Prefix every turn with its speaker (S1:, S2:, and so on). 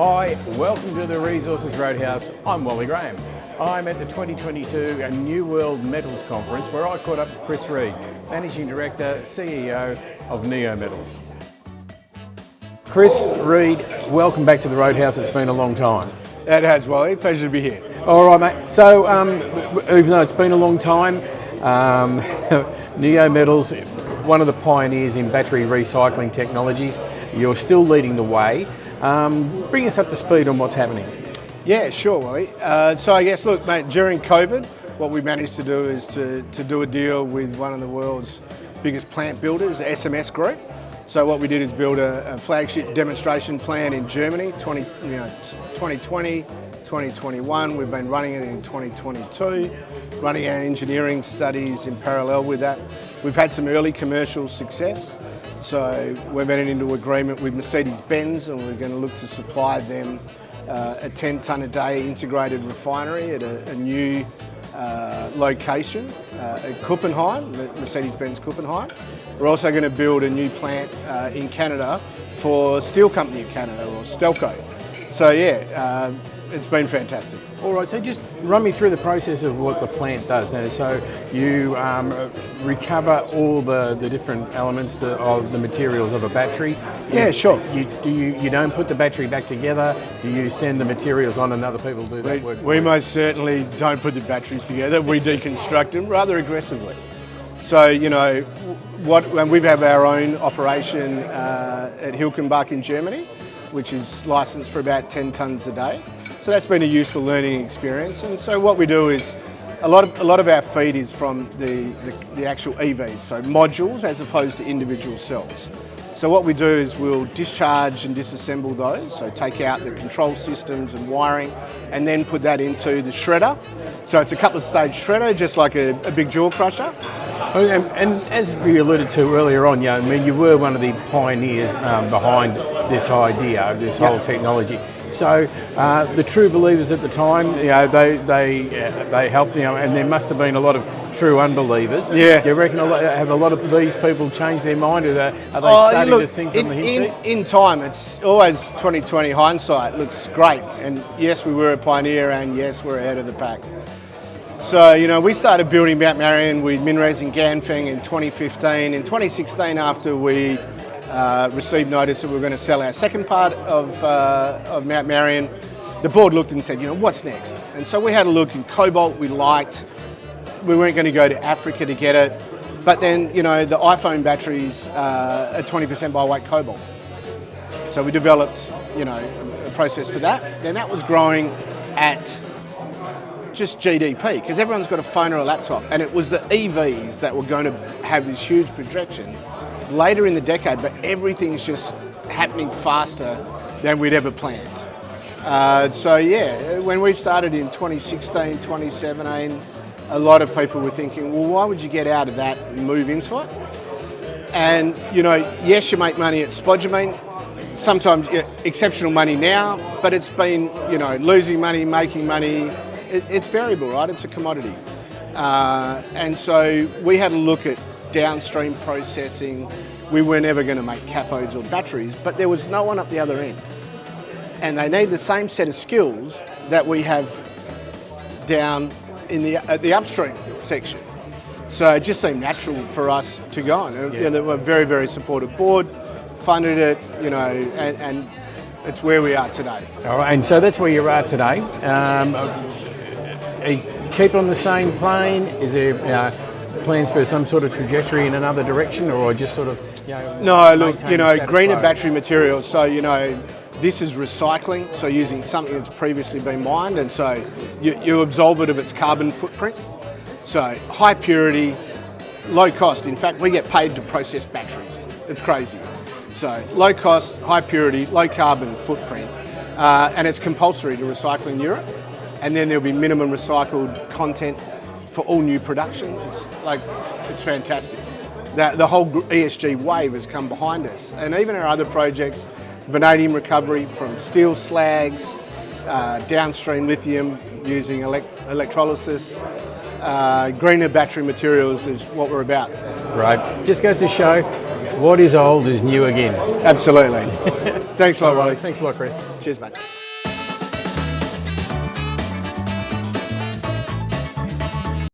S1: Hi, welcome to the Resources Roadhouse. I'm Wally Graham. I'm at the 2022 New World Metals Conference where I caught up with Chris Reid, Managing Director, CEO of Neometals. Chris Reid, welcome back to the Roadhouse. It's been a long time.
S2: It has, Wally. Pleasure to be here.
S1: All right, mate. So, even though it's been a long time, Neometals, one of the pioneers in battery recycling technologies, you're still leading the way. Bring us up to speed on what's happening.
S2: Yeah, sure, Wally. So I guess, look, mate, during COVID, what we managed to do is to do a deal with one of the world's biggest plant builders, SMS Group. So what we did is build a flagship demonstration plant in Germany, 2020, 2021. We've been running it in 2022, running our engineering studies in parallel with that. We've had some early commercial success. So we've entered into agreement with Mercedes-Benz and we're going to look to supply them a 10-tonne a day integrated refinery at a new location at Kuppenheim, Mercedes-Benz Kuppenheim. We're also going to build a new plant in Canada for Steel Company of Canada, or Stelco. So yeah, it's been fantastic.
S1: All right, so just run me through the process of what the plant does. Now, so you recover all the different elements of the materials of a battery.
S2: Yeah, sure.
S1: You don't put the battery back together. Do you send the materials on and other people do that work?
S2: We most certainly don't put the batteries together. We deconstruct them rather aggressively. So, you know, and we have our own operation at Hilkenbach in Germany, which is licensed for about 10 tonnes a day. So that's been a useful learning experience. And so what we do is a lot of our feed is from the actual EVs, so modules as opposed to individual cells. So what we do is we'll discharge and disassemble those, so take out the control systems and wiring, and then put that into the shredder. So it's a couple of stage shredder, just like a big jaw crusher.
S1: And as we alluded to earlier on, I mean, you were one of the pioneers behind this idea, this whole technology. So the true believers at the time, they helped, and there must have been a lot of true unbelievers.
S2: Yeah.
S1: Do you reckon have a lot of these people changed their mind, or are they starting to sing from the hymn sheet?
S2: In time, it's always 2020 hindsight. Looks great, and yes, we were a pioneer, and yes, we're ahead of the pack. So, we started building Mount Marion with MinRes in Ganfeng in 2015. In 2016, after we received notice that we were going to sell our second part of Mount Marion, the board looked and said, what's next? And so we had a look in cobalt we liked. We weren't going to go to Africa to get it. But then, the iPhone batteries are 20% by weight cobalt. So we developed, a process for that. Then that was growing at just GDP, because everyone's got a phone or a laptop, and it was the EVs that were going to have this huge projection later in the decade, but everything's just happening faster than we'd ever planned. So yeah, when we started in 2016, 2017, a lot of people were thinking, well, why would you get out of that and move into it? And yes, you make money at spodumene, sometimes exceptional money now, but it's been, losing money, making money. It's variable, right? It's a commodity. And so we had a look at downstream processing. We were never going to make cathodes or batteries, but there was no one up the other end. And they need the same set of skills that we have down in the upstream section. So it just seemed natural for us to go on.
S1: Yeah.
S2: They were a very, very supportive board, funded it, and it's where we are today.
S1: All right, and so that's where you are today. Keep on the same plane? Is there plans for some sort of trajectory in another direction, or just sort of,
S2: No, look, greener
S1: quo?
S2: battery materials. So, this is recycling, so using something that's previously been mined, and so you absolve it of its carbon footprint. So high purity, low cost. In fact, we get paid to process batteries. It's crazy. So low cost, high purity, low carbon footprint, and it's compulsory to recycle in Europe. And then there'll be minimum recycled content for all new production. It's fantastic. The whole ESG wave has come behind us. And even our other projects, vanadium recovery from steel slags, downstream lithium using electrolysis, greener battery materials is what we're about.
S1: Right. Just goes to show, what is old is new again.
S2: Absolutely. Thanks a lot, Wally.
S1: Thanks a lot, Chris.
S2: Cheers, mate.